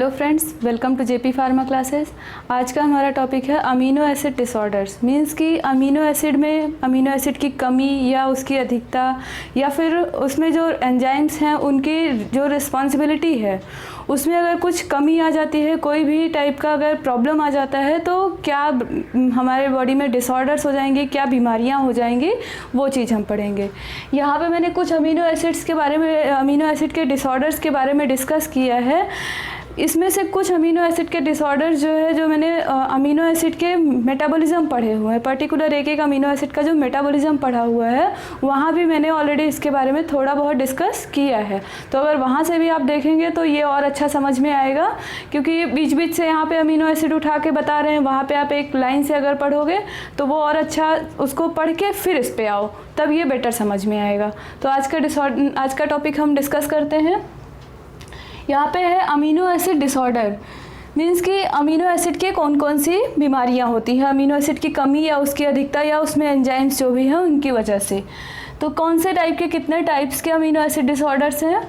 Hello friends, welcome to JP pharma classes. आज का हमारा टॉपिक है अमीनो एसिड डिसऑर्डर्स। मींस कि अमीनो एसिड में अमीनो एसिड की कमी या उसकी अधिकता या फिर उसमें जो एंजाइम्स हैं उनकी जो रिस्पॉन्सिबिलिटी है उसमें अगर कुछ कमी आ जाती है, कोई भी टाइप का अगर प्रॉब्लम आ जाता है तो क्या हमारे बॉडी में डिसऑर्डर्स हो जाएंगे, क्या बीमारियां हो जाएंगी, वो चीज़ हम पढ़ेंगे। यहाँ पे मैंने कुछ अमीनो एसिड्स के बारे में, अमीनो एसिड के डिसऑर्डर्स के बारे में डिस्कस किया है। इसमें से कुछ अमीनो एसिड के डिसऑर्डर जो मैंने अमीनो एसिड के मेटाबॉलिज्म पढ़े हुए हैं, पर्टिकुलर एक अमीनो एसिड का जो मेटाबॉलिज्म पढ़ा हुआ है वहाँ भी मैंने ऑलरेडी इसके बारे में थोड़ा बहुत डिस्कस किया है। तो अगर वहाँ से भी आप देखेंगे तो ये और अच्छा समझ में आएगा, क्योंकि बीच बीच से यहाँ पे अमीनो एसिड उठा के बता रहे हैं, वहाँ पे आप एक लाइन से अगर पढ़ोगे तो वो और अच्छा, उसको पढ़ के फिर इस पे आओ, तब ये बेटर समझ में आएगा। तो आज का टॉपिक हम डिस्कस करते हैं। यहाँ पे है अमीनो एसिड डिसऑर्डर। मीन्स कि अमीनो एसिड के कौन कौन सी बीमारियाँ होती हैं, अमीनो एसिड की कमी या उसकी अधिकता या उसमें एंजाइम्स जो भी हैं उनकी वजह से। तो कौन से टाइप के, कितने टाइप्स के अमीनो एसिड डिसऑर्डर्स हैं,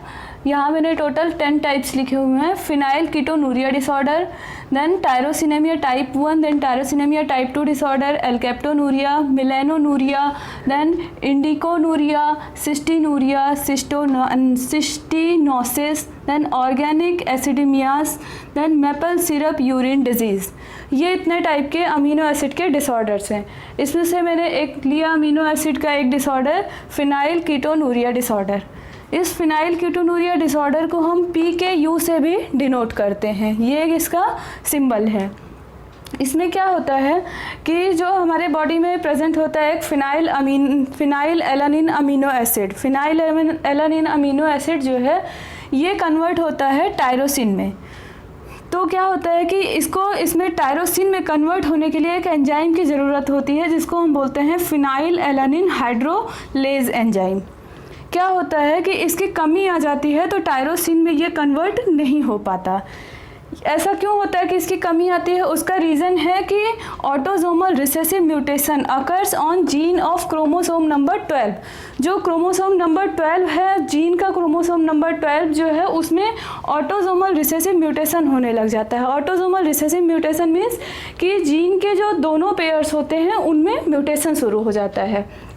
यहाँ मैंने टोटल 10 टाइप्स लिखे हुए हैं। Phenylketonuria disorder, then tyrosinemia type 1, then tyrosinemia type 2 disorder, alkaptonuria, melanonuria, then indicanuria, cystinuria, cystinosis, then organic acidemias, then maple syrup urine disease. ये इतने टाइप के अमीनो एसिड के डिसऑर्डर्स हैं। इसमें से मैंने एक लिया अमीनो एसिड का एक डिसऑर्डर, फिनाइल कीटोनूरिया डिसऑर्डर। इस फिनाइल कीटोनूरिया डिसऑर्डर को हम PKU से भी डिनोट करते हैं, ये इसका सिंबल है। इसमें क्या होता है कि जो हमारे बॉडी में प्रेजेंट होता है एक phenyl alanine amino acid. Phenyl alanine amino acid जो है ये कन्वर्ट होता है टायरोसिन में। तो क्या होता है कि इसमें टायरोसिन में कन्वर्ट होने के लिए एक एंजाइम की ज़रूरत होती है जिसको हम बोलते हैं फिनाइल एलानिन हाइड्रोलेज एंजाइम। क्या होता है कि इसकी कमी आ जाती है तो टायरोसिन में ये कन्वर्ट नहीं हो पाता। ऐसा क्यों होता है कि इसकी कमी आती है? उसका रीज़न है कि autosomal recessive mutation occurs on gene of chromosome number 12। जो क्रोमोसोम नंबर 12 है, जीन का क्रोमोसोम नंबर 12 जो है उसमें ऑटोसोमल रिसेसिव म्यूटेशन होने लग जाता है। ऑटोसोमल रिसेसिव म्यूटेशन मीन्स कि जीन के जो दोनों पेयर्स होते हैं उनमें म्यूटेशन शुरू हो जाता है।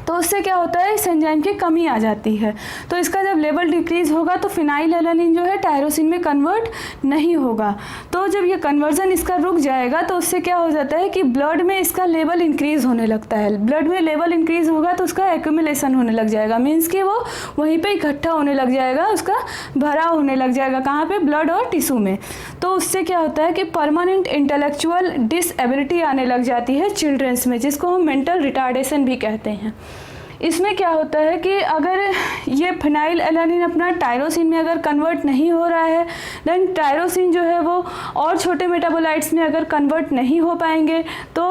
तो उससे क्या होता है, इस एंजाइम की कमी आ जाती है। तो इसका जब लेवल डिक्रीज़ होगा तो फिनाइल एलानिन जो है टायरोसिन में कन्वर्ट नहीं होगा। तो जब ये कन्वर्जन इसका रुक जाएगा तो उससे क्या हो जाता है कि ब्लड में इसका लेवल इंक्रीज़ होने लगता है। ब्लड में लेवल इंक्रीज़ होगा तो उसका एक्यूमुलेशन होने लग जाएगा। मीन्स कि वो वहीं पर इकट्ठा होने लग जाएगा, उसका भराव होने लग जाएगा। कहाँ पर? ब्लड और टिश्यू में। तो उससे क्या होता है कि परमानेंट इंटेलेक्चुअल डिसएबिलिटी आने लग जाती है चिल्ड्रंस में, जिसको हम मेंटल रिटार्डेशन भी कहते हैं। इसमें क्या होता है कि अगर ये फिनाइल एलानिन अपना टायरोसिन में अगर कन्वर्ट नहीं हो रहा है, देन टायरोसिन जो है वो और छोटे मेटाबोलाइट्स में अगर कन्वर्ट नहीं हो पाएंगे तो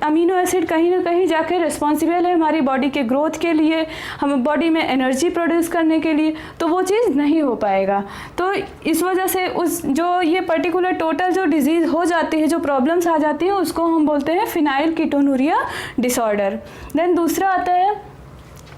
अमीनो एसिड कहीं ना कहीं जाके रिस्पॉन्सिबल है हमारी बॉडी के ग्रोथ के लिए, हम बॉडी में एनर्जी प्रोड्यूस करने के लिए, तो वो चीज़ नहीं हो पाएगा। तो इस वजह से उस जो ये पर्टिकुलर टोटल जो डिजीज़ हो जाती है, जो प्रॉब्लम्स आ जाती हैं, उसको हम बोलते हैं फिनाइल कीटोनूरिया डिसऑर्डर। देन दूसरा आता है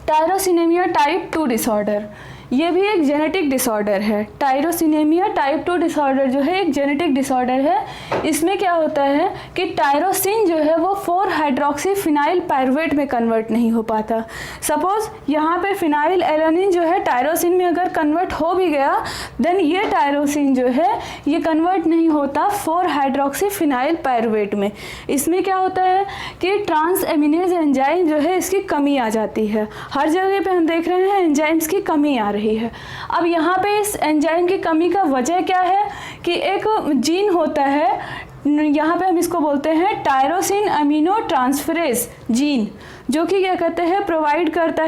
टायरोसिनेमिया टाइप 2 डिसऑर्डर। ये भी एक जेनेटिक डिसऑर्डर है। टायरोसिनेमिया टाइप 2 डिसऑर्डर जो है एक जेनेटिक डिसऑर्डर है। इसमें क्या होता है कि टायरोसिन जो है वो 4 हाइड्रोक्सी फिनाइल पायरुवेट में कन्वर्ट नहीं हो पाता। सपोज यहाँ पे फिनाइल एलानिन जो है टायरोसिन में अगर कन्वर्ट हो भी गया, देन ये टायरोसिन जो है ये कन्वर्ट नहीं होता 4 हाइड्रोक्सी फिनाइल पायरुवेट में। इसमें क्या होता है कि ट्रांस एमिनेज एंजाइम जो है इसकी कमी आ जाती है। हर जगह पे हम देख रहे हैं एंजाइम्स की कमी आ रही है। अब यहाँ पे इस एंजाइम की कमी का वजह क्या है कि एक जीन होता है, यहाँ पे हम इसको बोलते हैं टायरोसिन अमीनो ट्रांसफरेज जीन, जो कि क्या कहते हैं प्रोवाइड करता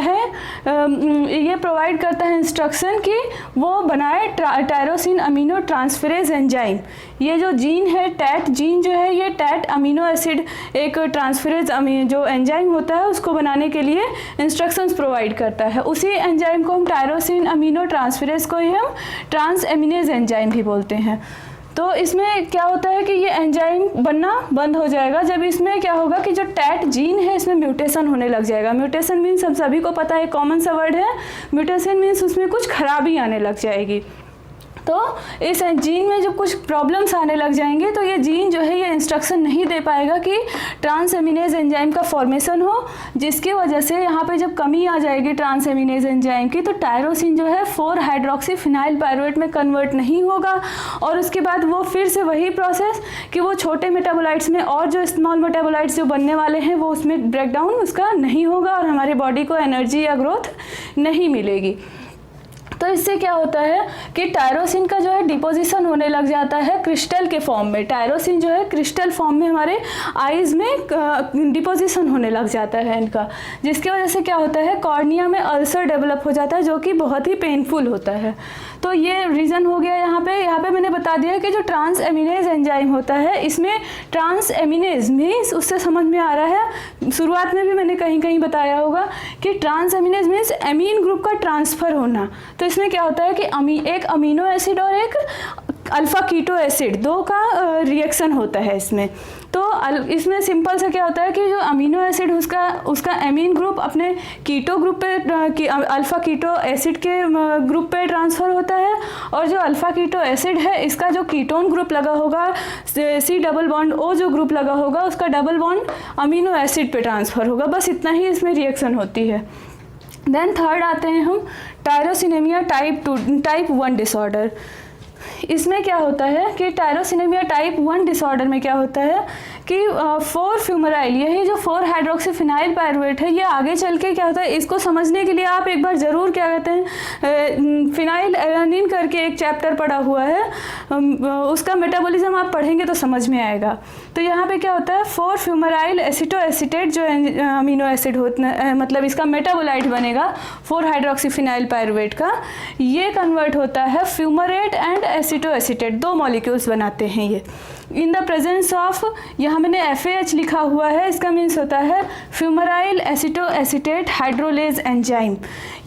है इंस्ट्रक्शन कि वो बनाए टायरोसिन अमीनो ट्रांसफरेज एंजाइम। ये जो जीन है टैट जीन जो है, ये टैट अमीनो एसिड एक ट्रांसफरेज जो एंजाइम होता है उसको बनाने के लिए इंस्ट्रक्शंस प्रोवाइड करता है। उसी एंजाइम को हम टायरोसिन अमीनो ट्रांसफरेज को ही हम ट्रांस एमिनेज एंजाइम भी बोलते हैं। तो इसमें क्या होता है कि ये एंजाइम बनना बंद हो जाएगा जब इसमें क्या होगा कि जो टैट जीन है इसमें म्यूटेशन होने लग जाएगा। म्यूटेशन मीन्स हम सभी को पता है, कॉमन सा वर्ड है। म्यूटेशन मीन्स उसमें कुछ खराबी आने लग जाएगी। तो इस जीन में जब कुछ प्रॉब्लम्स आने लग जाएंगे तो ये जीन जो है ये इंस्ट्रक्शन नहीं दे पाएगा कि ट्रांस एमिनेज एंजाइम का फॉर्मेशन हो, जिसकी वजह से यहाँ पे जब कमी आ जाएगी ट्रांस एमिनेज एंजाइम की तो टायरोसिन जो है 4 हाइड्रोक्सी फिनाइल पायरुवेट में कन्वर्ट नहीं होगा, और उसके बाद वो फिर से वही प्रोसेस कि वो छोटे मेटाबोलाइट्स में और जो स्मॉल मेटाबोलाइट्स जो बनने वाले हैं वो उसमें ब्रेकडाउन उसका नहीं होगा और हमारे बॉडी को एनर्जी या ग्रोथ नहीं मिलेगी। तो इससे क्या होता है कि टायरोसिन का जो है डिपोजिशन होने लग जाता है क्रिस्टल के फॉर्म में। टायरोसिन जो है क्रिस्टल फॉर्म में हमारे आईज में डिपोजिशन होने लग जाता है इनका, जिसकी वजह से क्या होता है कॉर्निया में अल्सर डेवलप हो जाता है जो कि बहुत ही पेनफुल होता है। तो ये रीज़न हो गया यहाँ पे मैंने बता दिया कि जो ट्रांस एमिनेज एंजाइम होता है इसमें ट्रांस एमिनेज मीन्स उससे समझ में आ रहा है, शुरुआत में भी मैंने कहीं कहीं बताया होगा कि ट्रांस एमिनेज मीन्स एमीन ग्रुप का ट्रांसफ़र होना। तो इसमें क्या होता है कि एक अमीनो एसिड और एक अल्फ़ा कीटो एसिड दो का रिएक्शन होता है इसमें। तो इसमें सिंपल से क्या होता है कि जो अमीनो एसिड उसका एमीन ग्रुप अपने कीटो ग्रुप पे अल्फ़ा कीटो एसिड के ग्रुप पे ट्रांसफ़र होता है, और जो अल्फ़ा कीटो एसिड है इसका जो कीटोन ग्रुप लगा होगा C डबल बॉन्ड O जो ग्रुप लगा होगा उसका डबल बॉन्ड अमीनो एसिड पे ट्रांसफ़र होगा। बस इतना ही इसमें रिएक्शन होती है। देन थर्ड आते हैं हम टायरोसिनेमिया टाइप 1 डिसऑर्डर। इसमें क्या होता है कि टायरोसिनेमिया टाइप 1 डिसऑर्डर में क्या होता है कि 4 फ्यूमराइल, यही जो 4 हाइड्रोक्सी फिनाइल पायरुवेट है, ये आगे चल के क्या होता है इसको समझने के लिए आप एक बार ज़रूर क्या कहते हैं फिनाइल एलानिन करके एक चैप्टर पढ़ा हुआ है, उसका मेटाबॉलिज्म आप पढ़ेंगे तो समझ में आएगा। तो यहाँ पे क्या होता है 4 फ्यूमराइल एसिटोएसिटेट जो अमीनो एसिड होता है, मतलब इसका मेटाबोलाइट बनेगा 4 हाइड्रोक्सी फिनाइल पायरुवेट का, ये कन्वर्ट होता है फ्यूमरेट एंड एसिटोएसिटेट, 2 मॉलिक्यूल्स बनाते हैं ये इन द प्रेजेंस ऑफ, यहाँ मैंने FAH लिखा हुआ है, इसका मीन्स होता है फ्यूमराइल एसिटोएसिटेट हाइड्रोलेज एंजाइम।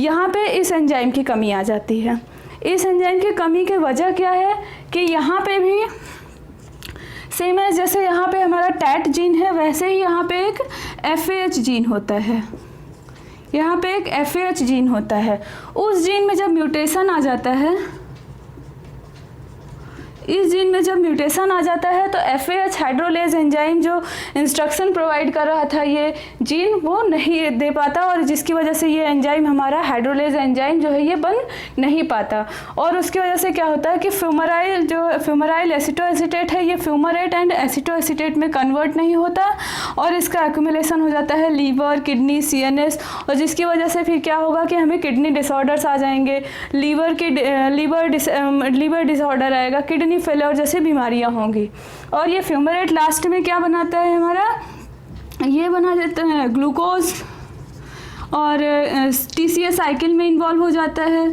यहाँ पे इस एंजाइम की कमी आ जाती है। इस एंजाइम की कमी की वजह क्या है कि यहाँ पे भी सेम है, जैसे यहाँ पे हमारा टैट जीन है वैसे ही यहाँ पे एक FAH जीन होता है, यहाँ पे एक FAH जीन होता है। उस जीन में जब म्यूटेशन आ जाता है, इस जीन में जब म्यूटेशन आ जाता है तो FAH हाइड्रोलेज एंजाइम जो इंस्ट्रक्शन प्रोवाइड कर रहा था ये जीन वो नहीं दे पाता, और जिसकी वजह से ये एंजाइम हमारा हाइड्रोलेज एंजाइम जो है ये बन नहीं पाता, और उसकी वजह से क्या होता है कि फ्यूमराइल एसिटोएसिटेट है ये फ्यूमरेट एंड एसिटोएसिटेट में कन्वर्ट नहीं होता, और इसका एक्यूमुलेशन हो जाता है लीवर, किडनी, CNS, और जिसकी वजह से फिर क्या होगा कि हमें किडनी डिसऑर्डर्स आ जाएंगे, लीवर डिसऑर्डर आएगा, किडनी फेलियर जैसी बीमारियां होंगी। और ये फ्यूमरेट लास्ट में क्या बनाता है हमारा, ये बना देता है ग्लूकोज और TCA साइकिल में इन्वॉल्व हो जाता है।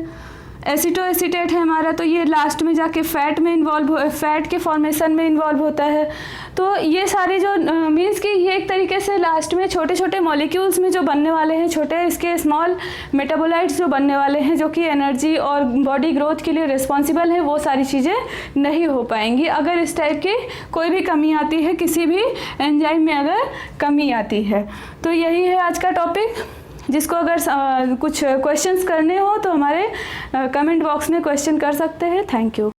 एसिटोएसिटेट है हमारा तो ये लास्ट में जाके फैट के फॉर्मेशन में इन्वॉल्व होता है। तो ये सारे जो मीन्स कि ये एक तरीके से लास्ट में छोटे छोटे मॉलिक्यूल्स में जो बनने वाले हैं, छोटे इसके स्मॉल मेटाबोलाइट्स जो बनने वाले हैं जो कि एनर्जी और बॉडी ग्रोथ के लिए रिस्पॉन्सिबल है, वो सारी चीज़ें नहीं हो पाएंगी अगर इस टाइप की कोई भी कमी आती है, किसी भी एंजाइम में अगर कमी आती है। तो यही है आज का टॉपिक, जिसको अगर कुछ क्वेश्चंस करने हो तो हमारे कमेंट बॉक्स में क्वेश्चन कर सकते हैं। Thank you.